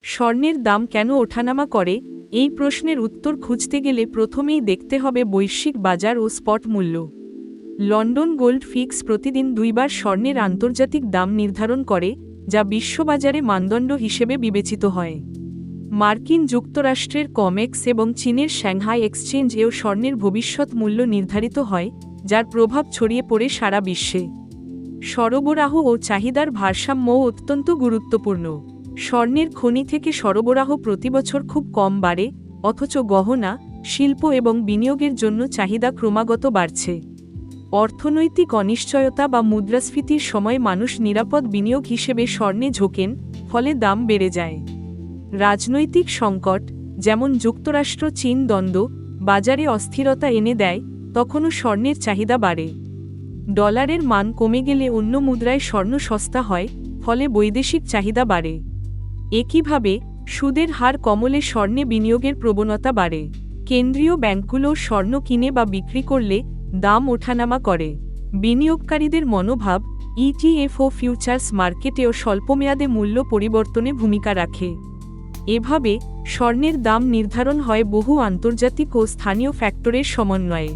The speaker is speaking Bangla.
স্বর্ণের দাম কেন ওঠানামা করে এই প্রশ্নের উত্তর খুঁজতে গেলে প্রথমেই দেখতে হবে বৈশ্বিক বাজার ও স্পট মূল্য। লন্ডন গোল্ড ফিক্স প্রতিদিন দুইবার স্বর্ণের আন্তর্জাতিক দাম নির্ধারণ করে, যা বিশ্ববাজারে মানদণ্ড হিসেবে বিবেচিত হয়। মার্কিন যুক্তরাষ্ট্রের কমেক্স এবং চীনের সাংহাই এক্সচেঞ্জ এও স্বর্ণের ভবিষ্যৎ মূল্য নির্ধারিত হয়, যার প্রভাব ছড়িয়ে পড়ে সারা বিশ্বে। সরবরাহ ও চাহিদার ভারসাম্যও অত্যন্ত গুরুত্বপূর্ণ। স্বর্ণের খনি থেকে সরবরাহ প্রতিবছর খুব কম বাড়ে, অথচ গহনা, শিল্প এবং বিনিয়োগের জন্য চাহিদা ক্রমাগত বাড়ছে। অর্থনৈতিক অনিশ্চয়তা বা মুদ্রাস্ফীতির সময় মানুষ নিরাপদ বিনিয়োগ হিসেবে স্বর্ণে ঝোঁকেন, ফলে দাম বেড়ে যায়। রাজনৈতিক সংকট, যেমন যুক্তরাষ্ট্র চীন দ্বন্দ্ব, বাজারে অস্থিরতা এনে দেয়, তখনও স্বর্ণের চাহিদা বাড়ে। ডলারের মান কমে গেলে অন্য মুদ্রায় স্বর্ণ সস্তা হয়, ফলে বৈদেশিক চাহিদা বাড়ে। একইভাবে সুদের হার কমলে স্বর্ণে বিনিয়োগের প্রবণতা বাড়ে। কেন্দ্রীয় ব্যাংকগুলো স্বর্ণ কিনে বা বিক্রি করলে দাম ওঠানামা করে। বিনিয়োগকারীদের মনোভাব, ইটিএফ ও ফিউচার্স মার্কেটেও স্বল্পমেয়াদে মূল্য পরিবর্তনে ভূমিকা রাখে। এভাবে স্বর্ণের দাম নির্ধারণ হয় বহু আন্তর্জাতিক ও স্থানীয় ফ্যাক্টরের সমন্বয়ে।